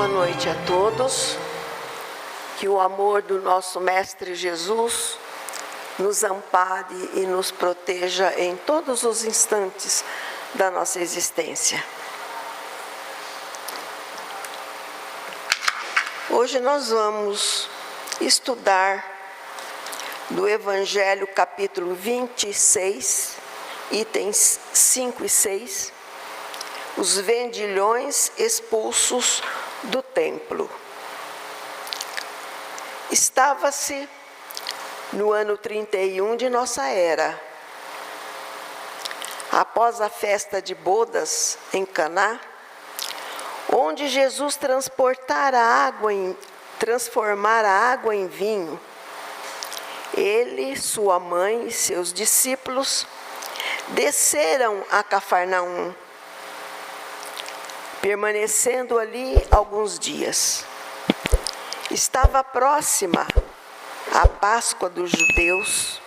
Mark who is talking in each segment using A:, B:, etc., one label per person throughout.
A: Boa noite a todos. Que o amor do nosso Mestre Jesus nos ampare e nos proteja em todos os instantes da nossa existência. Hoje nós vamos estudar do Evangelho capítulo 26, itens 5 e 6, os vendilhões expulsos do templo. Estava-se no ano 31 de nossa era, após a festa de bodas em Caná, onde Jesus transformara a água em vinho. Ele, sua mãe e seus discípulos desceram a Cafarnaum, permanecendo ali alguns dias. Estava próxima a Páscoa dos judeus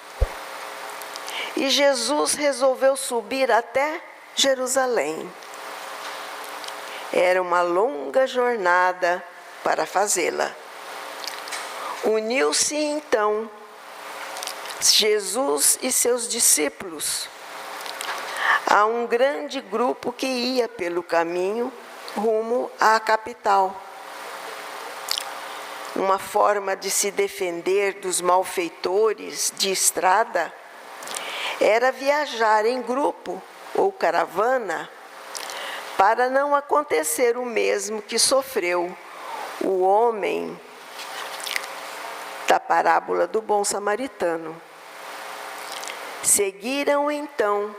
A: e Jesus resolveu subir até Jerusalém. Era uma longa jornada para fazê-la. Uniu-se então Jesus e seus discípulos a um grande grupo que ia pelo caminho rumo à capital. Uma forma de se defender dos malfeitores de estrada era viajar em grupo ou caravana para não acontecer o mesmo que sofreu o homem da parábola do bom samaritano. Seguiram então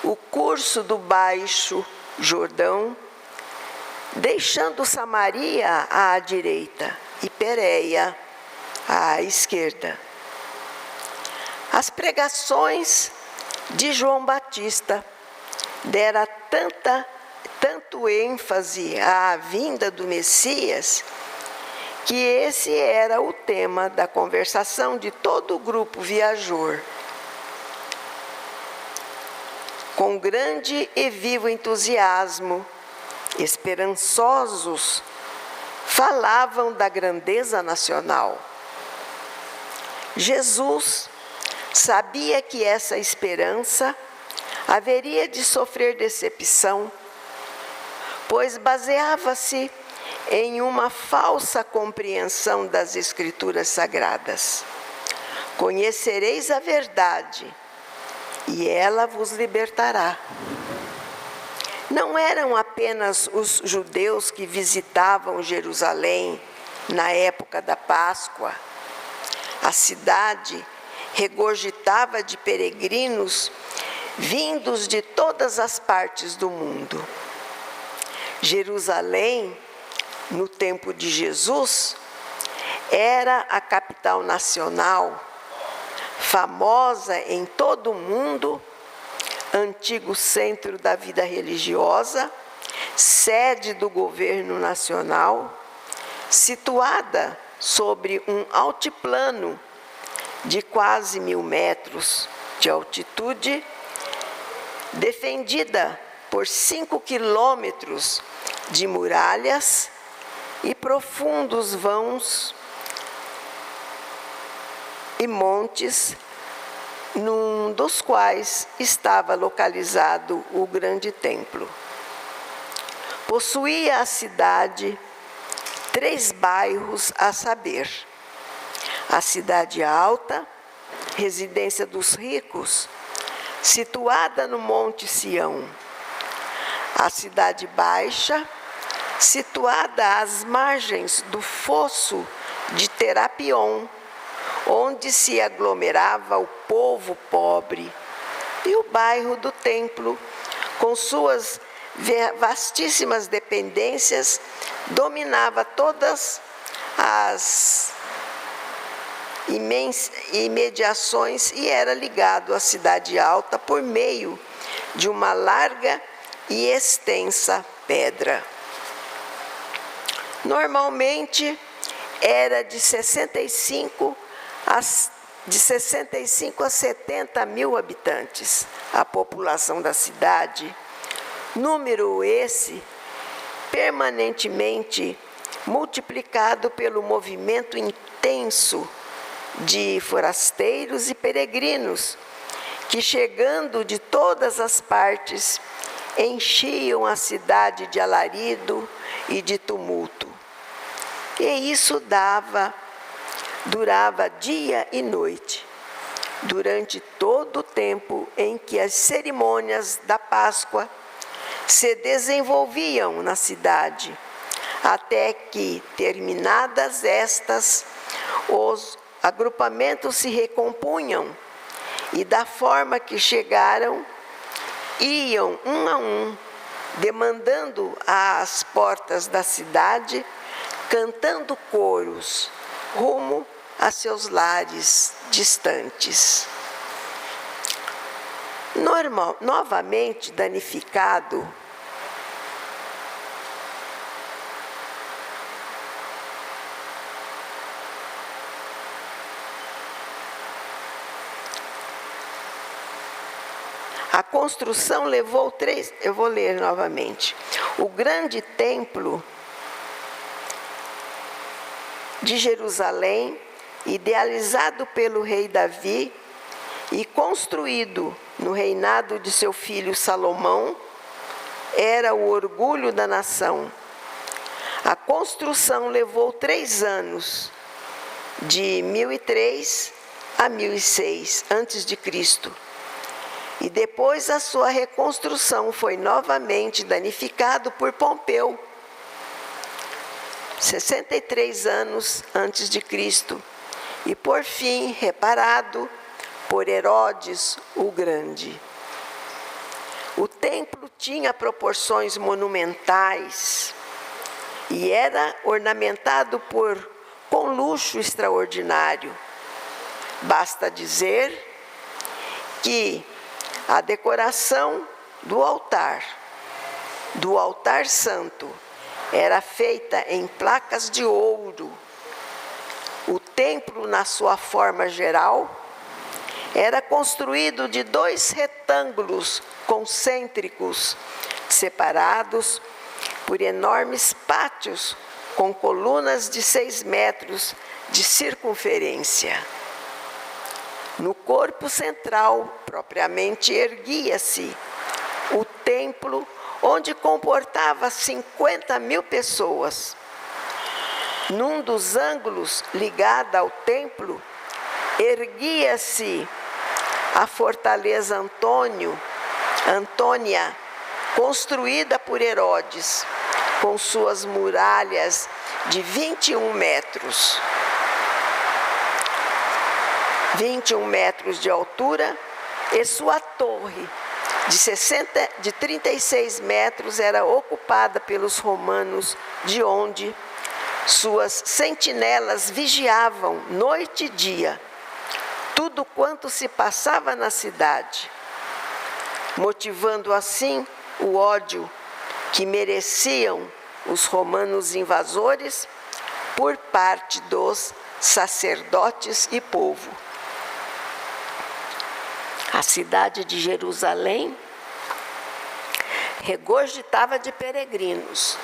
A: o curso do Baixo Jordão, deixando Samaria à direita e Pérea à esquerda. As pregações de João Batista deram tanto ênfase à vinda do Messias, que esse era o tema da conversação de todo o grupo viajor. Com grande e vivo entusiasmo, esperançosos, falavam da grandeza nacional. Jesus sabia que essa esperança haveria de sofrer decepção, pois baseava-se em uma falsa compreensão das Escrituras Sagradas. Conhecereis a verdade, e ela vos libertará. Não eram apenas os judeus que visitavam Jerusalém na época da Páscoa. A cidade regurgitava de peregrinos vindos de todas as partes do mundo. Jerusalém, no tempo de Jesus, era a capital nacional, famosa em todo o mundo, antigo centro da vida religiosa, sede do governo nacional, situada sobre um altiplano de quase 1000 metros de altitude, defendida por 5 quilômetros de muralhas e profundos vãos e montes, num dos quais estava localizado o grande templo. Possuía a cidade 3 bairros, a saber: a Cidade Alta, residência dos ricos, situada no Monte Sião; a Cidade Baixa, situada às margens do fosso de Terapion, onde se aglomerava o povo pobre; e o bairro do Templo, com suas vastíssimas dependências, dominava todas as imediações e era ligado à Cidade Alta por meio de uma larga e extensa pedra. Normalmente era de 65 a 70 mil habitantes a população da cidade, número esse permanentemente multiplicado pelo movimento intenso de forasteiros e peregrinos, que, chegando de todas as partes, enchiam a cidade de alarido e de tumulto. E isso durava dia e noite, durante todo o tempo em que as cerimônias da Páscoa se desenvolviam na cidade, até que, terminadas estas, os agrupamentos se recompunham e, da forma que chegaram, iam um a um, demandando às portas da cidade, cantando coros, rumo a seus lares distantes. Novamente danificado, a construção levou 3... Eu vou ler novamente. O grande templo de Jerusalém, idealizado pelo rei Davi e construído no reinado de seu filho Salomão, era o orgulho da nação. A construção levou 3 anos, de 1003 a 1006 a.C., e depois a sua reconstrução foi novamente danificado por Pompeu, 63 anos antes de Cristo, e por fim reparado por Herodes o Grande. O templo tinha proporções monumentais e era ornamentado com luxo extraordinário. Basta dizer que a decoração do altar santo, era feita em placas de ouro. O templo, na sua forma geral, era construído de 2 retângulos concêntricos, separados por enormes pátios com colunas de 6 metros de circunferência. No corpo central, propriamente, erguia-se o templo, onde comportava 50.000 pessoas. Num dos ângulos ligado ao templo, erguia-se a fortaleza Antônia, construída por Herodes, com suas muralhas de 21 metros. 21 metros de altura, e sua torre de 36 metros era ocupada pelos romanos, de onde suas sentinelas vigiavam noite e dia tudo quanto se passava na cidade, motivando assim o ódio que mereciam os romanos invasores por parte dos sacerdotes e povo. A cidade de Jerusalém regurgitava de peregrinos.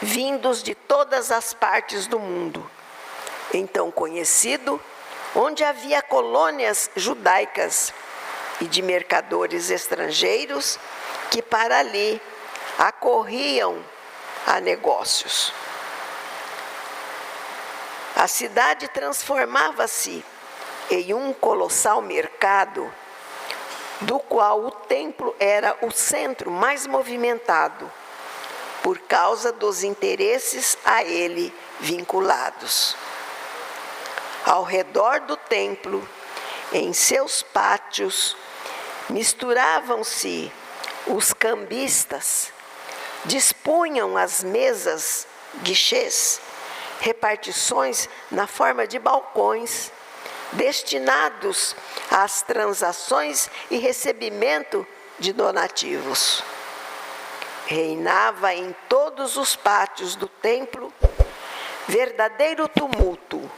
A: Vindos de todas as partes do mundo, então conhecido, onde havia colônias judaicas e de mercadores estrangeiros que para ali acorriam a negócios. A cidade transformava-se em um colossal mercado, do qual o templo era o centro mais movimentado, por causa dos interesses a ele vinculados. Ao redor do templo, em seus pátios, misturavam-se os cambistas, dispunham as mesas, guichês, repartições na forma de balcões, destinados às transações e recebimento de donativos. Reinava em todos os pátios do templo verdadeiro tumulto,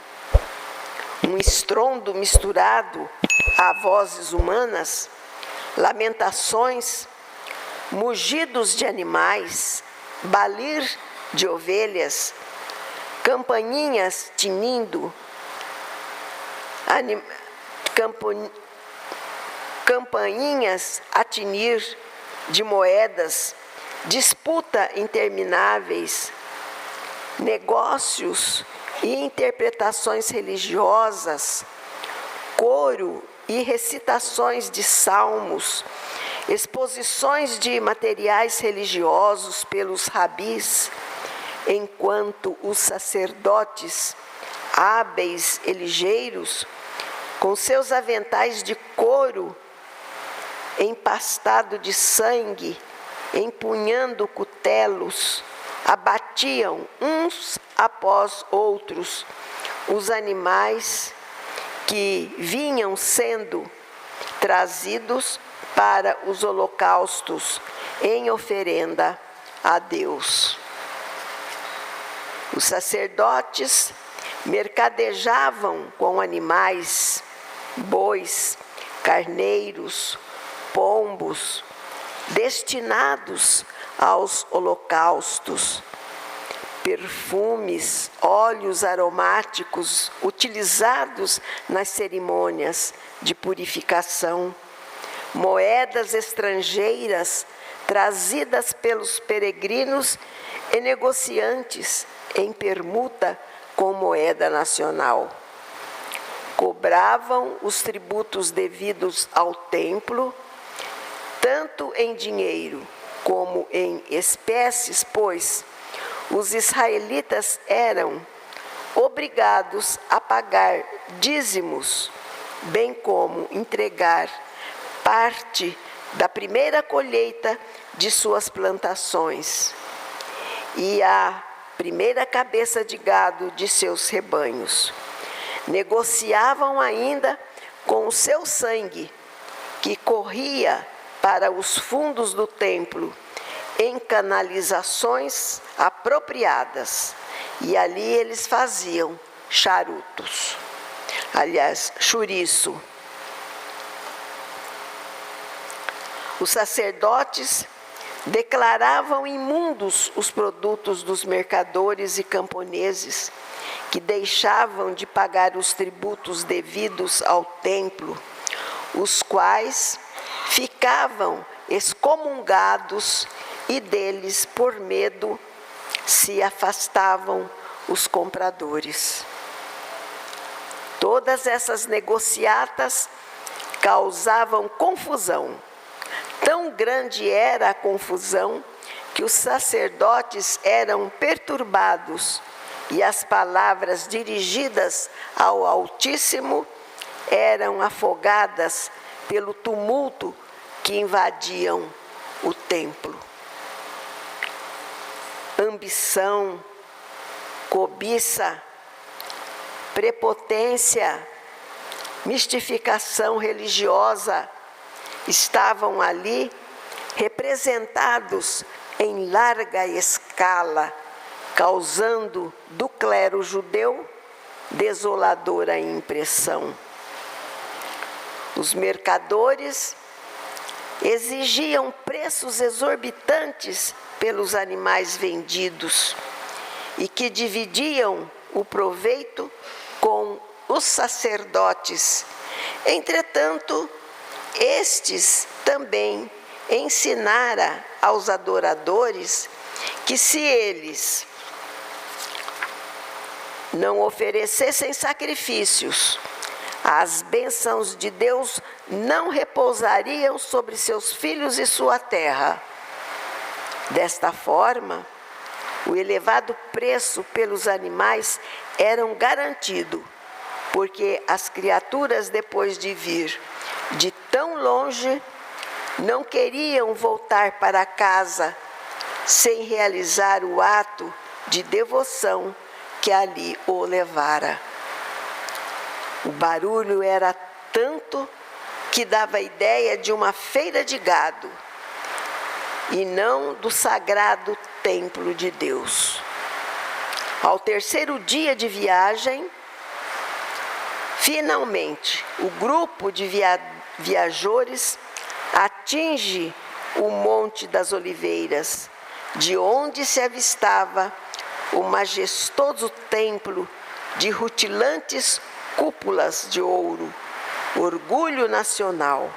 A: um estrondo misturado a vozes humanas, lamentações, mugidos de animais, balir de ovelhas, campainhas tinindo, campainhas a tinir de moedas, disputa intermináveis, negócios e interpretações religiosas, coro e recitações de salmos, exposições de materiais religiosos pelos rabis, enquanto os sacerdotes, hábeis e ligeiros, com seus aventais de couro, empastado de sangue, empunhando cutelos, abatiam uns após outros os animais que vinham sendo trazidos para os holocaustos em oferenda a Deus. Os sacerdotes mercadejavam com animais, bois, carneiros, pombos, destinados aos holocaustos, perfumes, óleos aromáticos utilizados nas cerimônias de purificação, moedas estrangeiras trazidas pelos peregrinos e negociantes em permuta com moeda nacional. Cobravam os tributos devidos ao templo, tanto em dinheiro como em espécies, pois os israelitas eram obrigados a pagar dízimos, bem como entregar parte da primeira colheita de suas plantações e a primeira cabeça de gado de seus rebanhos. Negociavam ainda com o seu sangue, que corria para os fundos do templo, em canalizações apropriadas, e ali eles faziam charutos, chouriço. Os sacerdotes declaravam imundos os produtos dos mercadores e camponeses, que deixavam de pagar os tributos devidos ao templo, os quais ficavam excomungados e deles, por medo, se afastavam os compradores. Todas essas negociatas causavam confusão. Tão grande era a confusão que os sacerdotes eram perturbados e as palavras dirigidas ao Altíssimo eram afogadas pelo tumulto que invadiam o templo. Ambição, cobiça, prepotência, mistificação religiosa estavam ali representados em larga escala, causando do clero judeu desoladora impressão. Os mercadores exigiam preços exorbitantes pelos animais vendidos e que dividiam o proveito com os sacerdotes. Entretanto, estes também ensinara aos adoradores que se eles não oferecessem sacrifícios, as bênçãos de Deus não repousariam sobre seus filhos e sua terra. Desta forma, o elevado preço pelos animais era garantido, porque as criaturas, depois de vir de tão longe, não queriam voltar para casa sem realizar o ato de devoção que ali o levara. O barulho era tanto que dava a ideia de uma feira de gado e não do sagrado templo de Deus. Ao terceiro dia de viagem, finalmente, o grupo de viajores atinge o Monte das Oliveiras, de onde se avistava o majestoso templo de rutilantes cúpulas de ouro, orgulho nacional.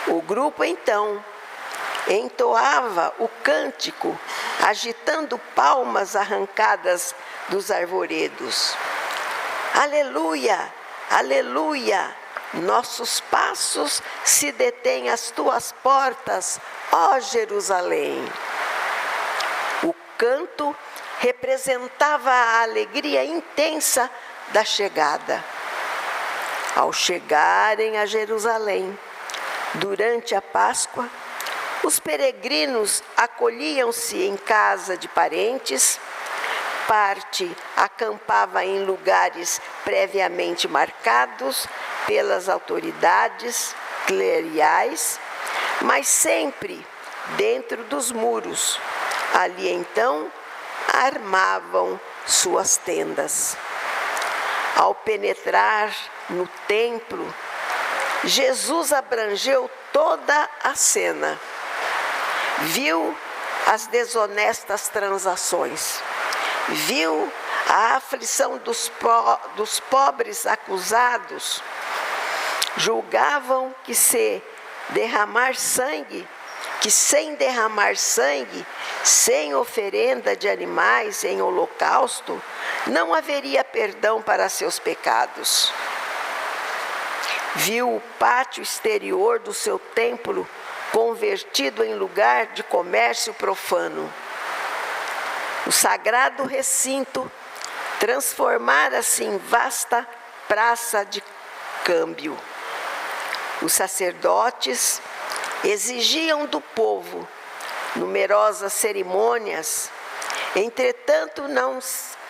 A: O grupo, então, entoava o cântico, agitando palmas arrancadas dos arvoredos. Aleluia, aleluia, nossos passos se detêm às tuas portas, ó Jerusalém. O canto representava a alegria intensa da chegada. Ao chegarem a Jerusalém, durante a Páscoa, os peregrinos acolhiam-se em casa de parentes, parte acampava em lugares previamente marcados pelas autoridades cleriais, mas sempre dentro dos muros. Ali então armavam suas tendas. Ao penetrar no templo, Jesus abrangeu toda a cena. Viu as desonestas transações, viu a aflição dos pobres acusados. Julgavam que sem derramar sangue, sem oferenda de animais em holocausto, não haveria perdão para seus pecados. Viu o pátio exterior do seu templo convertido em lugar de comércio profano. O sagrado recinto transformara-se em vasta praça de câmbio. Os sacerdotes exigiam do povo numerosas cerimônias, entretanto não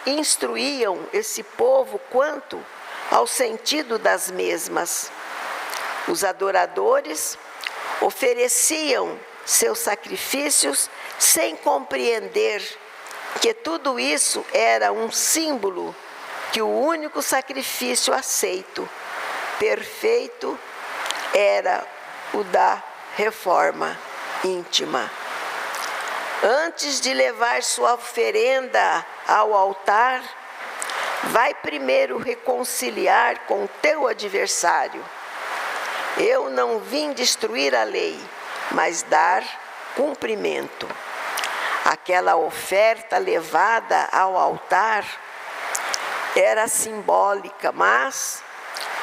A: instruíam esse povo quanto ao sentido das mesmas. Os adoradores ofereciam seus sacrifícios sem compreender que tudo isso era um símbolo, que o único sacrifício aceito, perfeito, era o da reforma íntima. Antes de levar sua oferenda ao altar, vai primeiro reconciliar com teu adversário. Eu não vim destruir a lei, mas dar cumprimento. Aquela oferta levada ao altar era simbólica, mas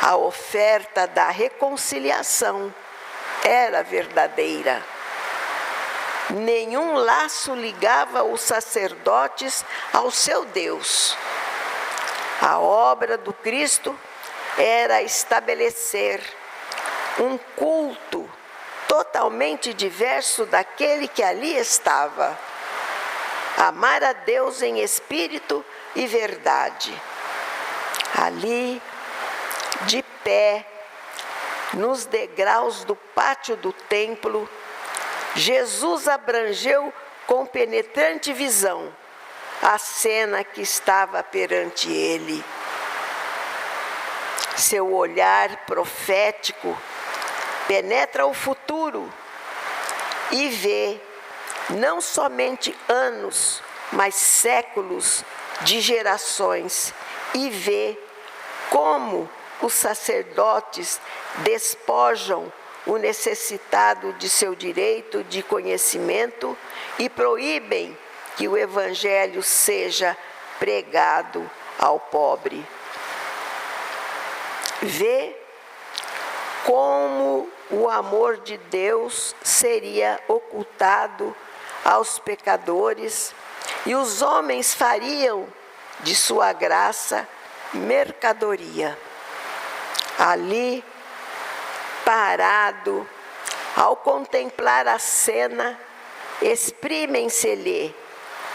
A: a oferta da reconciliação era verdadeira. Nenhum laço ligava os sacerdotes ao seu Deus. A obra do Cristo era estabelecer um culto totalmente diverso daquele que ali estava. Amar a Deus em espírito e verdade. Ali, de pé, nos degraus do pátio do templo, Jesus abrangeu com penetrante visão a cena que estava perante ele. Seu olhar profético penetra o futuro e vê não somente anos, mas séculos de gerações, e vê como os sacerdotes despojam o necessitado de seu direito de conhecimento e proíbem que o evangelho seja pregado ao pobre. Vê como o amor de Deus seria ocultado aos pecadores e os homens fariam de sua graça mercadoria. Ali, parado, ao contemplar a cena, exprimem-se-lhe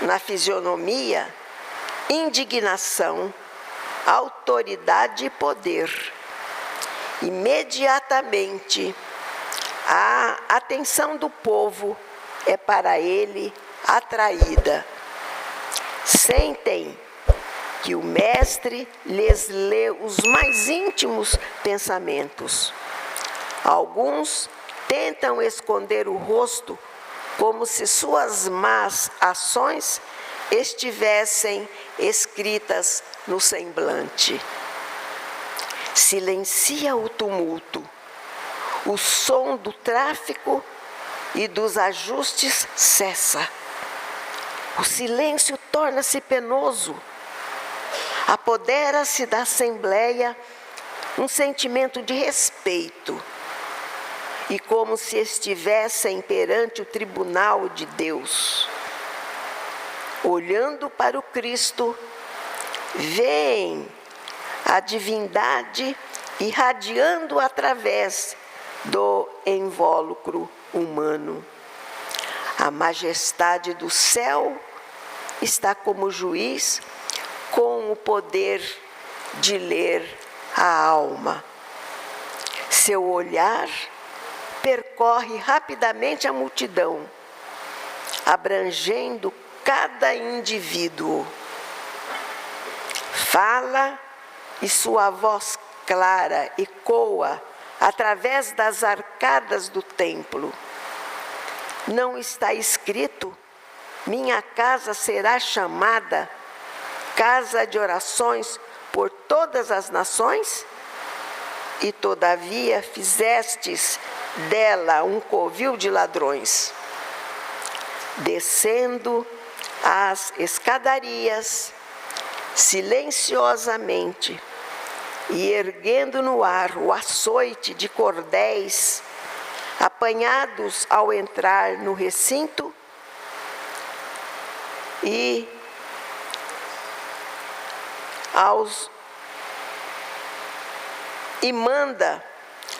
A: na fisionomia indignação, autoridade e poder. Imediatamente, a atenção do povo é para ele atraída. Sentem que o Mestre lhes lê os mais íntimos pensamentos. Alguns tentam esconder o rosto como se suas más ações estivessem escritas no semblante. Silencia o tumulto, o som do tráfico e dos ajustes cessa. O silêncio torna-se penoso. Apodera-se da assembleia um sentimento de respeito e como se estivessem perante o tribunal de Deus. Olhando para o Cristo, veem a divindade irradiando através do invólucro humano. A majestade do céu está como juiz, com o poder de ler a alma. Seu olhar percorre rapidamente a multidão, abrangendo cada indivíduo. Fala e sua voz clara ecoa através das arcadas do templo. Não está escrito: minha casa será chamada casa de orações por todas as nações? E todavia fizestes dela um covil de ladrões. Descendo as escadarias, silenciosamente, e erguendo no ar o açoite de cordéis, apanhados ao entrar no recinto, e manda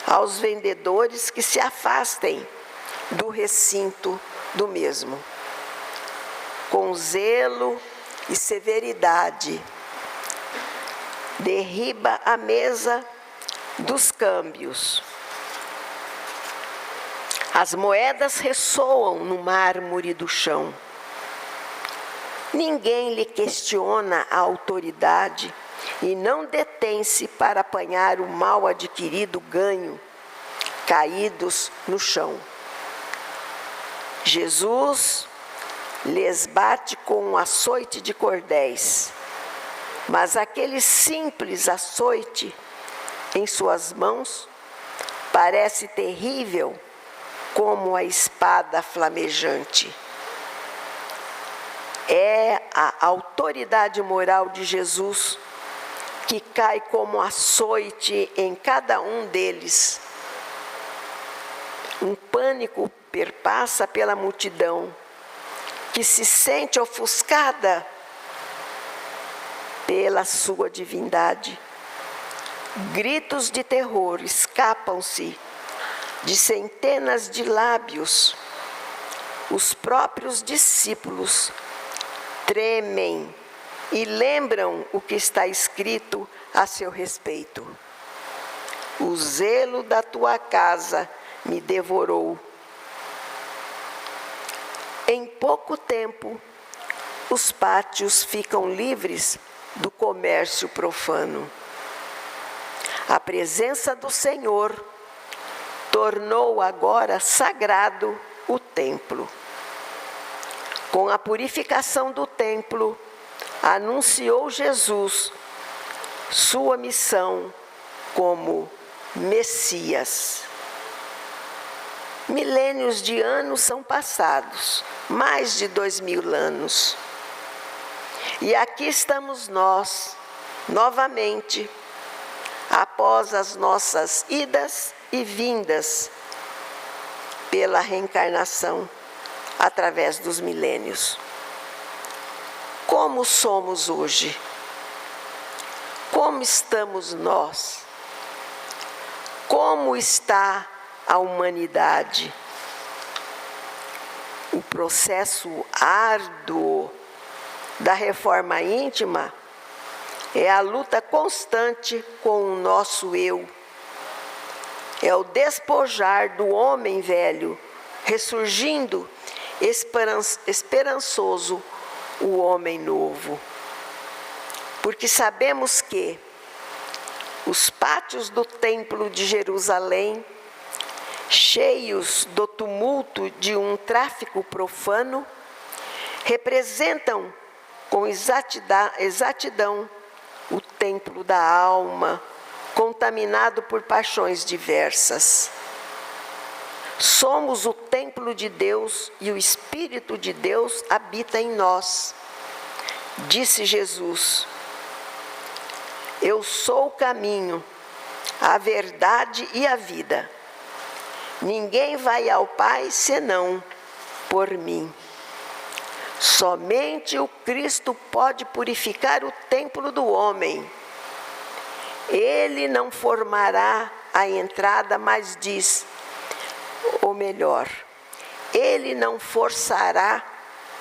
A: aos vendedores que se afastem do recinto do mesmo. Com zelo e severidade, derriba a mesa dos câmbios. As moedas ressoam no mármore do chão. Ninguém lhe questiona a autoridade e não detém-se para apanhar o mal adquirido ganho, caídos no chão. Jesus lhes bate com um açoite de cordéis, mas aquele simples açoite em suas mãos parece terrível como a espada flamejante. É a autoridade moral de Jesus que cai como açoite em cada um deles. Um pânico perpassa pela multidão, que se sente ofuscada pela sua divindade. Gritos de terror escapam-se de centenas de lábios. Os próprios discípulos tremem e lembram o que está escrito a seu respeito. O zelo da tua casa me devorou. Em pouco tempo, os pátios ficam livres do comércio profano. A presença do Senhor tornou agora sagrado o templo. Com a purificação do templo, anunciou Jesus sua missão como Messias. Milênios de anos são passados, mais de 2000 anos. E aqui estamos nós, novamente, após as nossas idas e vindas pela reencarnação através dos milênios. Como somos hoje? Como estamos nós? Como está a humanidade? O processo árduo da reforma íntima é a luta constante com o nosso eu. É o despojar do homem velho, ressurgindo esperançoso o homem novo. Porque sabemos que os pátios do Templo de Jerusalém cheios do tumulto de um tráfico profano, representam com exatidão o templo da alma, contaminado por paixões diversas. Somos o templo de Deus e o Espírito de Deus habita em nós. Disse Jesus: eu sou o caminho, a verdade e a vida. Ninguém vai ao Pai senão por mim. Somente o Cristo pode purificar o templo do homem. Ele não formará a entrada, mas diz, ou melhor, ele não forçará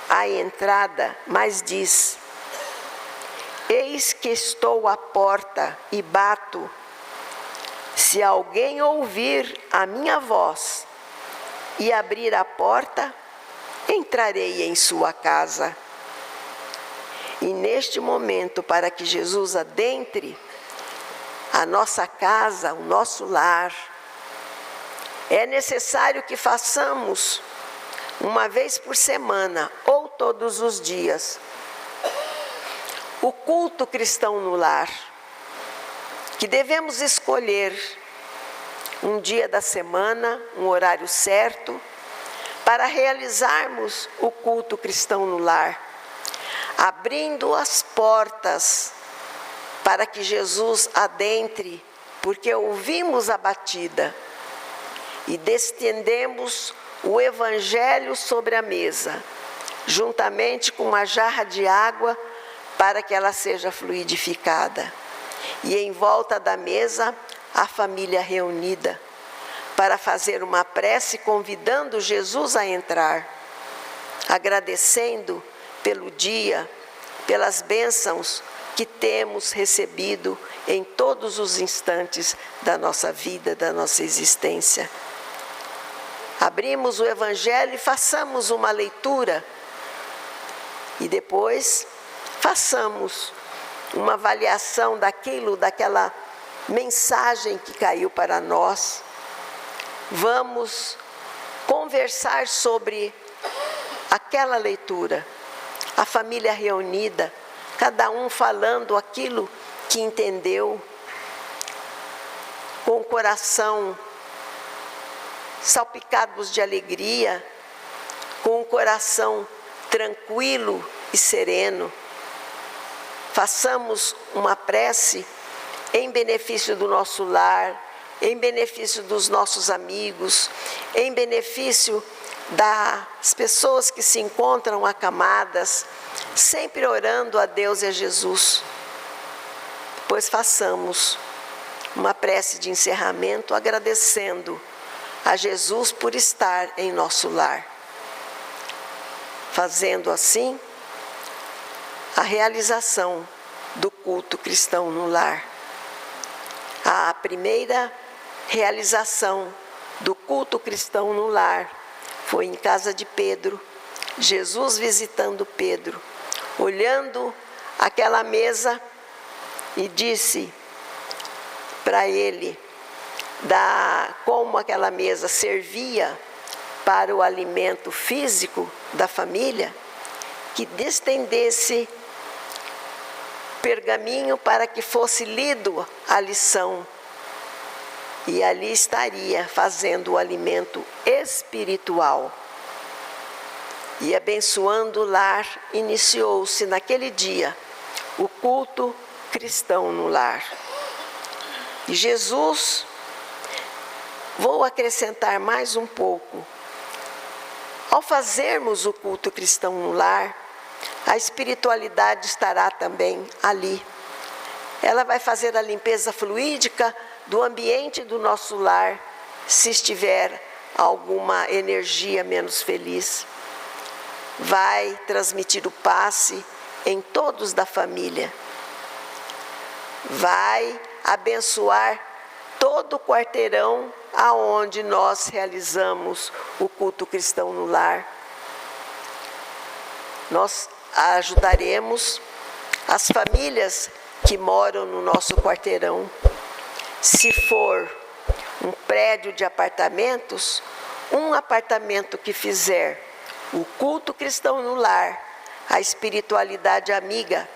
A: a entrada, mas diz: eis que estou à porta e bato. Se alguém ouvir a minha voz e abrir a porta, entrarei em sua casa. E neste momento, para que Jesus adentre a nossa casa, o nosso lar, é necessário que façamos uma vez por semana ou todos os dias o culto cristão no lar, que devemos escolher um dia da semana, um horário certo, para realizarmos o culto cristão no lar, abrindo as portas para que Jesus adentre, porque ouvimos a batida e estendemos o Evangelho sobre a mesa, juntamente com uma jarra de água, para que ela seja fluidificada. E em volta da mesa, a família reunida, para fazer uma prece convidando Jesus a entrar, agradecendo pelo dia, pelas bênçãos que temos recebido em todos os instantes da nossa vida, da nossa existência. Abrimos o Evangelho e façamos uma leitura e depois façamos uma avaliação daquela mensagem que caiu para nós. Vamos conversar sobre aquela leitura, a família reunida, cada um falando aquilo que entendeu, com o coração salpicados de alegria, com o coração tranquilo e sereno. Façamos uma prece em benefício do nosso lar, em benefício dos nossos amigos, em benefício das pessoas que se encontram acamadas, sempre orando a Deus e a Jesus. Pois façamos uma prece de encerramento agradecendo a Jesus por estar em nosso lar. Fazendo assim a realização do culto cristão no lar. A primeira realização do culto cristão no lar foi em casa de Pedro, Jesus visitando Pedro, olhando aquela mesa e disse para ele como aquela mesa servia para o alimento físico da família, que estendesse pergaminho para que fosse lido a lição. E ali estaria fazendo o alimento espiritual. E abençoando o lar, iniciou-se naquele dia o culto cristão no lar. E Jesus, vou acrescentar mais um pouco. Ao fazermos o culto cristão no lar, a espiritualidade estará também ali. Ela vai fazer a limpeza fluídica do ambiente do nosso lar, se estiver alguma energia menos feliz. Vai transmitir o passe em todos da família. Vai abençoar todo o quarteirão aonde nós realizamos o culto cristão no lar. Nós ajudaremos as famílias que moram no nosso quarteirão. Se for um prédio de apartamentos, um apartamento que fizer o culto cristão no lar, a espiritualidade amiga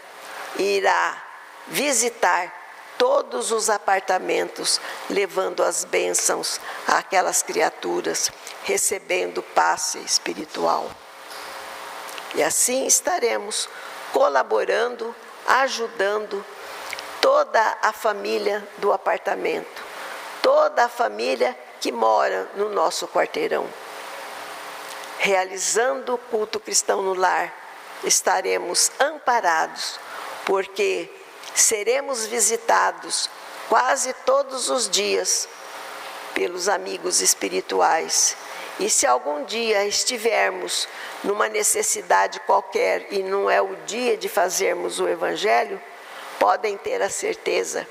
A: irá visitar todos os apartamentos, levando as bênçãos àquelas criaturas, recebendo passe espiritual. E assim estaremos colaborando, ajudando toda a família do apartamento, toda a família que mora no nosso quarteirão. Realizando o culto cristão no lar, estaremos amparados, porque seremos visitados quase todos os dias pelos amigos espirituais. E se algum dia estivermos numa necessidade qualquer e não é o dia de fazermos o Evangelho, podem ter a certeza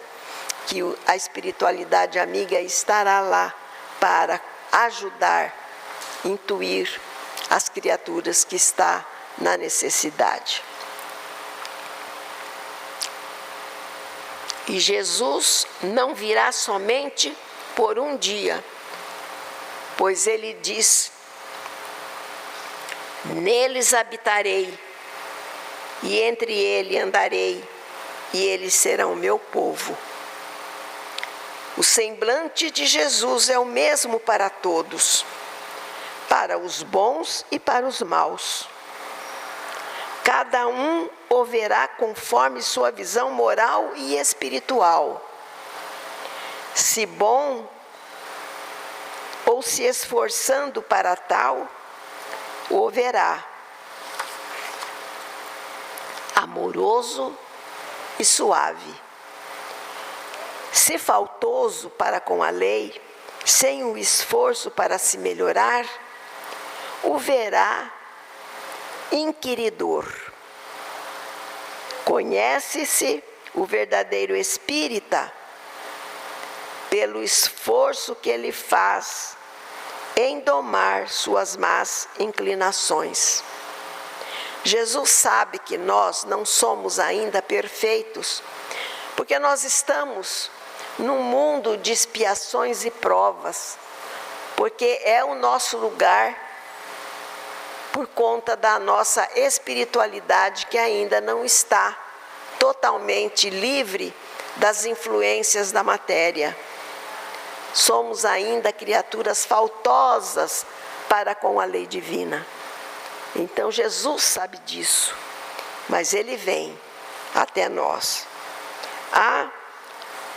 A: que a espiritualidade amiga estará lá para ajudar, intuir as criaturas que estão na necessidade. E Jesus não virá somente por um dia, pois ele diz: neles habitarei, e entre eles andarei, e eles serão meu povo. O semblante de Jesus é o mesmo para todos, para os bons e para os maus. Cada um o verá conforme sua visão moral e espiritual. Se bom ou se esforçando para tal, o verá. Amoroso e suave. Se faltoso para com a lei, sem o esforço para se melhorar, o verá inquiridor. Conhece-se o verdadeiro espírita pelo esforço que ele faz em domar suas más inclinações. Jesus sabe que nós não somos ainda perfeitos, porque nós estamos num mundo de expiações e provas, porque é o nosso lugar por conta da nossa espiritualidade que ainda não está totalmente livre das influências da matéria. Somos ainda criaturas faltosas para com a lei divina. Então Jesus sabe disso, mas ele vem até nós. Há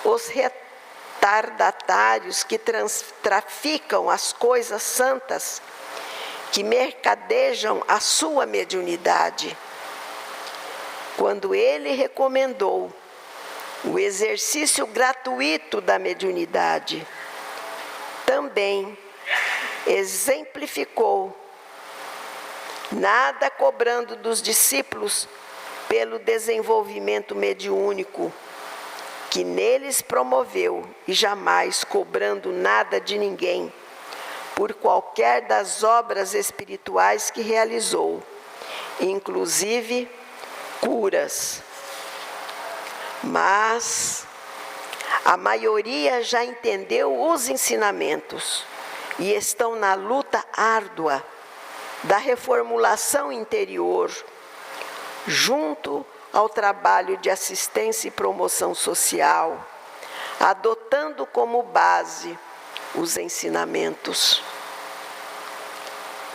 A: os retardatários que traficam as coisas santas, que mercadejam a sua mediunidade. Quando ele recomendou o exercício gratuito da mediunidade, também exemplificou, nada cobrando dos discípulos pelo desenvolvimento mediúnico que neles promoveu, e jamais cobrando nada de ninguém por qualquer das obras espirituais que realizou, inclusive curas. Mas a maioria já entendeu os ensinamentos e estão na luta árdua da reformulação interior, junto ao trabalho de assistência e promoção social, adotando como base os ensinamentos.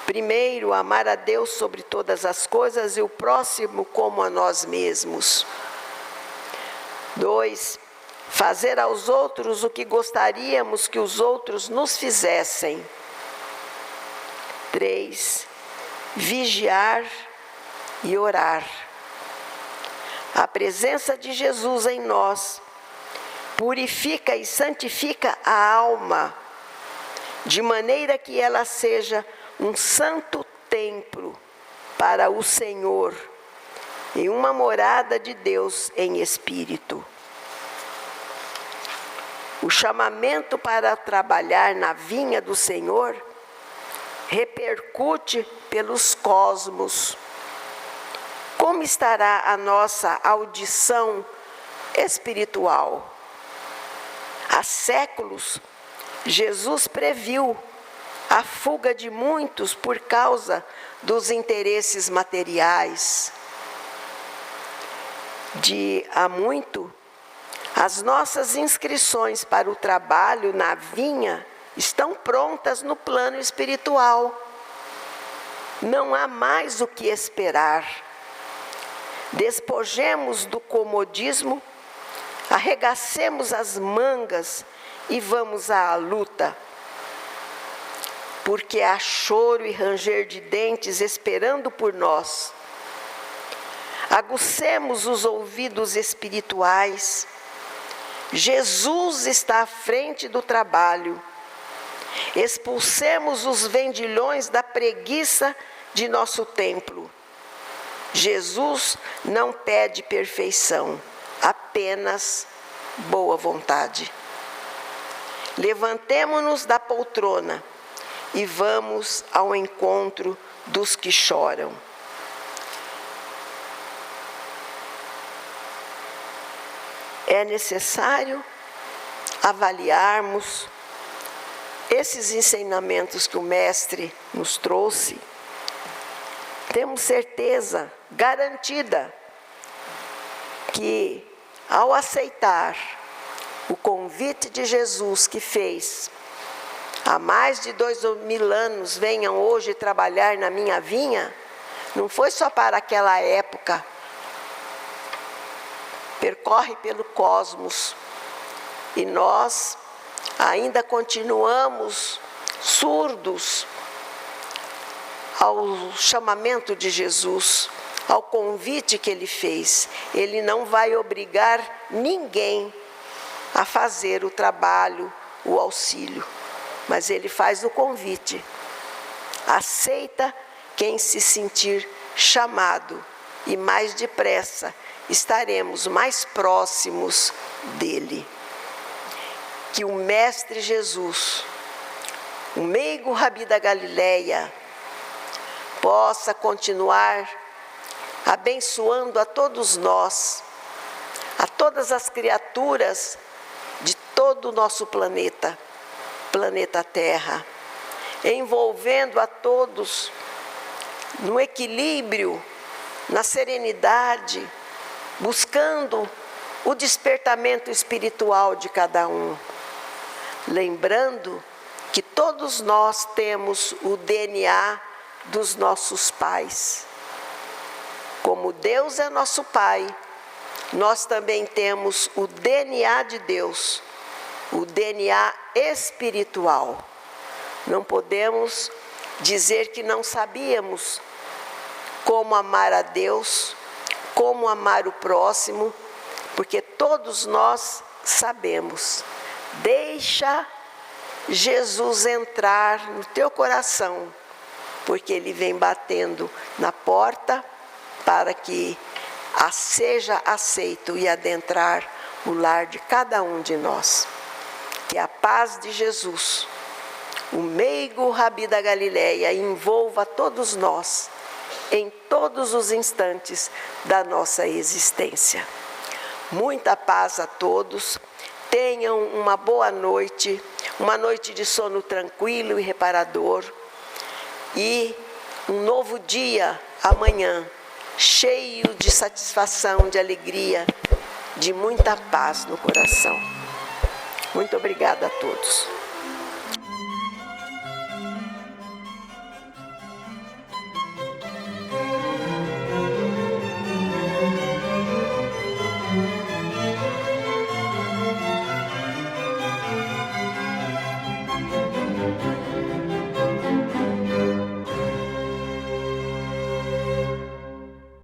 A: Primeiro, amar a Deus sobre todas as coisas e o próximo como a nós mesmos. 2, fazer aos outros o que gostaríamos que os outros nos fizessem. 3, vigiar e orar. A presença de Jesus em nós purifica e santifica a alma, de maneira que ela seja um santo templo para o Senhor e uma morada de Deus em espírito. O chamamento para trabalhar na vinha do Senhor repercute pelos cosmos. Como estará a nossa audição espiritual? Há séculos, Jesus previu a fuga de muitos por causa dos interesses materiais. De há muito, as nossas inscrições para o trabalho na vinha estão prontas no plano espiritual. Não há mais o que esperar. Despojemos do comodismo, arregacemos as mangas e vamos à luta. Porque há choro e ranger de dentes esperando por nós. Agucemos os ouvidos espirituais. Jesus está à frente do trabalho. Expulsemos os vendilhões da preguiça de nosso templo. Jesus não pede perfeição, apenas boa vontade. Levantemo-nos da poltrona e vamos ao encontro dos que choram. É necessário avaliarmos esses ensinamentos que o Mestre nos trouxe. Temos certeza garantida que, ao aceitar o convite de Jesus que fez, há mais de 2000 anos, venham hoje trabalhar na minha vinha, não foi só para aquela época, percorre pelo cosmos, e nós ainda continuamos surdos ao chamamento de Jesus, ao convite que Ele fez. Ele não vai obrigar ninguém a fazer o trabalho, o auxílio, mas Ele faz o convite. Aceita quem se sentir chamado, e mais depressa estaremos mais próximos dEle. Que o Mestre Jesus, o meigo Rabi da Galileia, possa continuar abençoando a todos nós, a todas as criaturas de todo o nosso planeta, planeta Terra, envolvendo a todos no equilíbrio, na serenidade, buscando o despertamento espiritual de cada um. Lembrando que todos nós temos o DNA dos nossos pais. Como Deus é nosso Pai, nós também temos o DNA de Deus, o DNA espiritual. Não podemos dizer que não sabíamos como amar a Deus, como amar o próximo, porque todos nós sabemos. Deixa Jesus entrar no teu coração, porque Ele vem batendo na porta para que seja aceito e adentrar o lar de cada um de nós. Que a paz de Jesus, o meigo Rabi da Galileia, envolva todos nós em todos os instantes da nossa existência. Muita paz a todos. Tenham uma boa noite, uma noite de sono tranquilo e reparador, e um novo dia amanhã, cheio de satisfação, de alegria, de muita paz no coração. Muito obrigada a todos.